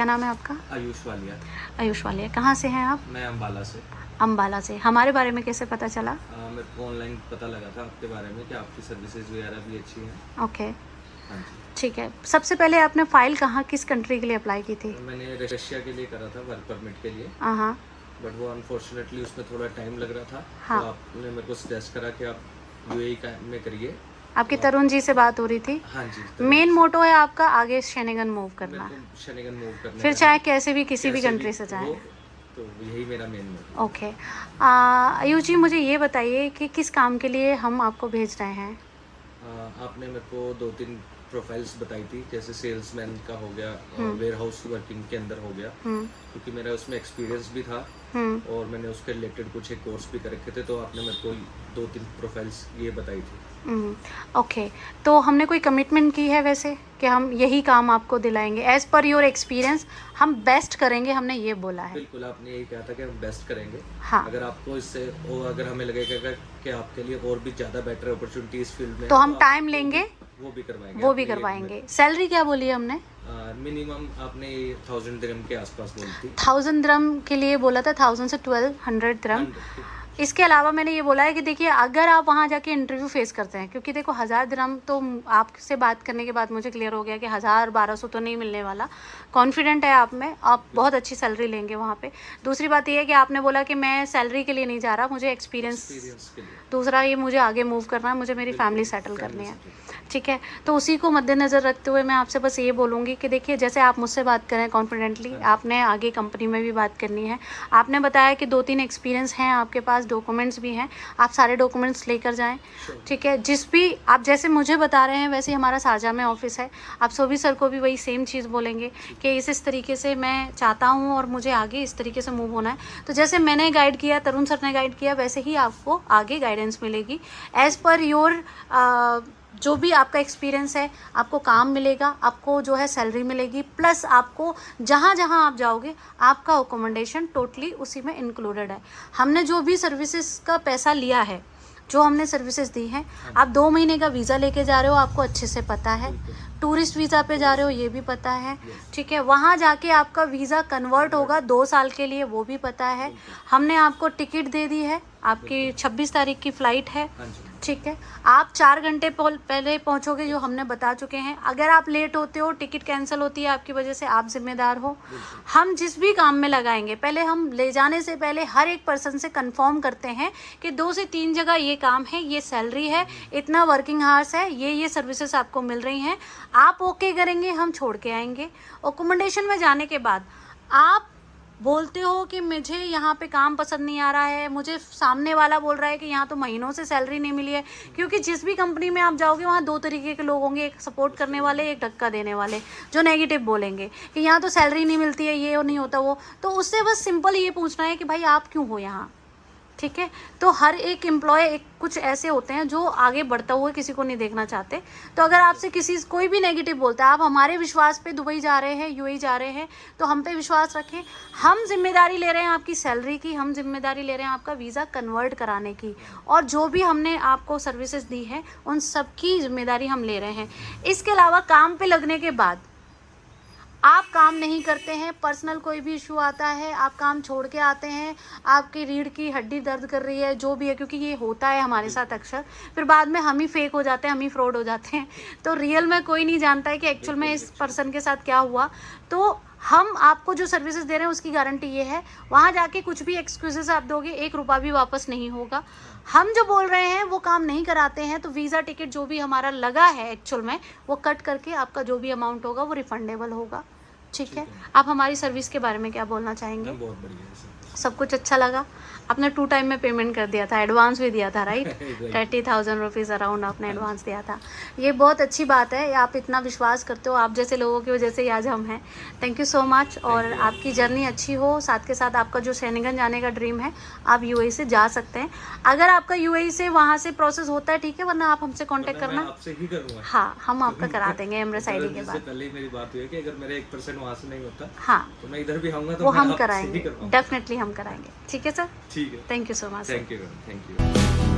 नाम है आपका? आयुष वालिया। आयुष वालिया। कहाँ से हैं आप? मैं अम्बाला से। अम्बाला से। हमारे बारे में कैसे पता चला? मेरे को ऑनलाइन पता लगा था आपके बारे में कि आपकी सर्विसेज वगैरह भी अच्छी हैं। ओके, हाँ जी। ठीक है। सबसे पहले आपने फ़ाइल कहाँ, किस कंट्री के लिए अप्लाई की थी? मैंने रशिया के लिए करा था, वर्क परमिट के लिए। हाँ। बट वो अनफॉर्चुनेटली उसमें थोड़ा टाइम लग रहा था। हाँ। तो आपने मेरे को सजेस्ट करा कि आप यूएई में करिए। आपकी तरुण जी से बात हो रही थी? हाँ जी। मेन मोटो है आपका आगे शेनेगन मूव करना, मेरे को शेनेगन मूव करना फिर है। चाहे कैसे भी किसी भी कैसे कंट्री से जाए। तो यही मेरा मेन मोटिव। ओके। आयुष जी, मुझे ये बताइए कि किस काम के लिए हम आपको भेज रहे हैं? आपने मेरे को 2-3 प्रोफाइल्स बताई थी, जैसे सेल्समैन का हो गया, वेयर हाउस वर्किंग के अंदर हो गया, क्योंकि मेरा उसमें एक्सपीरियंस भी था और मैंने उसके रिलेटेड कुछ एक कोर्स भी कर रखे थे। तो आपने मेरे को 2-3 प्रोफाइल्स ये बताई थी। ओके, तो हमने कोई कमिटमेंट की है वैसे कि हम यही काम आपको दिलाएंगे? एज पर योर एक्सपीरियंस हम बेस्ट करेंगे, हमने ये बोला है। बिल्कुल, आपने यही कहा था कि हम बेस्ट करेंगे। हाँ। अगर आपको इससे और अगर हमें लगेगा कि आपके लिए और भी ज़्यादा बेटर अपॉर्चुनिटी इस फील्ड में, तो हम टाइम लेंगे, वो भी करवाएंगे। वो भी करवाएंगे। सैलरी क्या बोली है हमने? मिनिमम आपने 1000 दिरहम के आसपास बोली थी। 1000 दिरहम के लिए बोला था, 1000 से 1200 दिरहम। इसके अलावा मैंने ये बोला है कि देखिए, अगर आप वहाँ जाके इंटरव्यू फेस करते हैं, क्योंकि देखो 1000 दिरहम तो आपसे बात करने के बाद मुझे क्लियर हो गया कि 1000-1200 तो नहीं मिलने वाला। कॉन्फिडेंट है आप में, आप बहुत अच्छी सैलरी लेंगे वहाँ पे। दूसरी बात ये है कि आपने बोला कि मैं सैलरी के लिए नहीं जा रहा, मुझे एक्सपीरियंस के लिए। दूसरा ये, मुझे आगे मूव करना है, मुझे मेरी फैमिली सेटल करनी है, ठीक है। तो उसी को मद्देनज़र रखते हुए मैं आपसे बस ये बोलूँगी कि देखिए, जैसे आप मुझसे बात करें कॉन्फिडेंटली, आपने आगे कंपनी में भी बात करनी है। आपने बताया कि 2-3 एक्सपीरियंस हैं आपके पास, डॉक्यूमेंट्स भी हैं, आप सारे डॉक्यूमेंट्स लेकर जाएं, ठीक है। जिस भी आप जैसे मुझे बता रहे हैं वैसे ही हमारा शारजा में ऑफिस है, आप सोभी सर को भी वही सेम चीज़ बोलेंगे कि इस तरीके से मैं चाहता हूँ और मुझे आगे इस तरीके से मूव होना है। तो जैसे मैंने गाइड किया, तरुण सर ने गाइड किया, वैसे ही आपको आगे गाइडेंस मिलेगी। एज़ पर योर जो भी आपका एक्सपीरियंस है, आपको काम मिलेगा, आपको जो है सैलरी मिलेगी, प्लस आपको जहाँ जहाँ आप जाओगे आपका अकोमोडेशन टोटली उसी में इंक्लूडेड है। हमने जो भी सर्विसेज का पैसा लिया है, जो हमने सर्विसेज दी हैं, आप 2 महीने का वीज़ा लेके जा रहे हो, आपको अच्छे से पता है। टूरिस्ट वीज़ा पे जा रहे हो, ये भी पता है, ठीक है। वहाँ जाके आपका वीज़ा कन्वर्ट होगा 2 साल के लिए, वो भी पता है। हमने आपको टिकट दे दी है, आपकी 26 तारीख की फ़्लाइट है, ठीक है। आप 4 घंटे पहले पहुंचोगे, जो हमने बता चुके हैं। अगर आप लेट होते हो, टिकट कैंसिल होती है आपकी वजह से, आप जिम्मेदार हो। हम जिस भी काम में लगाएंगे, पहले हम ले जाने से पहले हर एक पर्सन से कंफर्म करते हैं कि 2 से 3 जगह ये काम है, ये सैलरी है, इतना वर्किंग आवर्स है, ये सर्विसेज आपको मिल रही हैं। आप ओके करेंगे, हम छोड़ के आएंगे। अकोमोडेशन में जाने के बाद आप बोलते हो कि मुझे यहाँ पे काम पसंद नहीं आ रहा है, मुझे सामने वाला बोल रहा है कि यहाँ तो महीनों से सैलरी नहीं मिली है, क्योंकि जिस भी कंपनी में आप जाओगे वहाँ 2 तरीके के लोग होंगे, एक सपोर्ट करने वाले, एक धक्का देने वाले, जो नेगेटिव बोलेंगे कि यहाँ तो सैलरी नहीं मिलती है, ये नहीं होता वो। तो उससे बस सिंपल ये पूछना है कि भाई आप क्यों हो यहाँ, ठीक है। तो हर एक एम्प्लॉय कुछ ऐसे होते हैं जो आगे बढ़ता हुआ किसी को नहीं देखना चाहते। तो अगर आपसे कोई भी नेगेटिव बोलता है, आप हमारे विश्वास पे दुबई जा रहे हैं, यूएई जा रहे हैं, तो हम पे विश्वास रखें। हम जिम्मेदारी ले रहे हैं आपकी सैलरी की, हम जिम्मेदारी ले रहे हैं आपका वीज़ा कन्वर्ट कराने की, और जो भी हमने आपको सर्विसेज दी है उन सब की जिम्मेदारी हम ले रहे हैं। इसके अलावा काम पे लगने के बाद आप काम नहीं करते हैं, पर्सनल कोई भी इशू आता है, आप काम छोड़ के आते हैं, आपकी रीढ़ की हड्डी दर्द कर रही है, जो भी है, क्योंकि ये होता है हमारे साथ अक्सर, फिर बाद में हम ही फेक हो जाते हैं, हम ही फ्रॉड हो जाते हैं। तो रियल में कोई नहीं जानता है कि एक्चुअल में इस पर्सन के साथ क्या हुआ। तो हम आपको जो सर्विसेज दे रहे हैं उसकी गारंटी ये है, वहाँ जाके कुछ भी एक्सक्यूजेस आप दोगे, 1 रुपया भी वापस नहीं होगा। हम जो बोल रहे हैं वो काम नहीं कराते हैं, तो वीज़ा टिकट जो भी हमारा लगा है एक्चुअल में, वो कट करके आपका जो भी अमाउंट होगा वो रिफंडेबल होगा, ठीक है। आप हमारी सर्विस के बारे में क्या बोलना चाहेंगे? बहुत बढ़िया, सब कुछ अच्छा लगा। आपने 2 टाइम में पेमेंट कर दिया था, एडवांस भी दिया था, राइट? 30,000 रुपीज़ अराउंड आपने एडवांस दिया था। ये बहुत अच्छी बात है, आप इतना विश्वास करते हो, आप जैसे लोगों की वजह से ही आज हम हैं। Thank you so much. और आपकी जर्नी अच्छी हो, साथ के साथ आपका जो शेनेगन जाने का ड्रीम है, आप यूएई से जा सकते हैं। अगर आपका यूएई से वहाँ से प्रोसेस होता है, ठीक है, वरना आप हमसे कॉन्टेक्ट करना। आपसे ही करूँगा। हाँ, हम आपका करा देंगे एमरेस आईडी के बाद। पहले मेरी बात हुई है कि अगर मेरे 1% वहाँ से नहीं होता, हाँ, तो मैं इधर भी आऊँगा, तो वो हम कराएंगे, डेफिनेटली हम कराएंगे, ठीक है सर? ठीक है। Thank you so much. Thank you.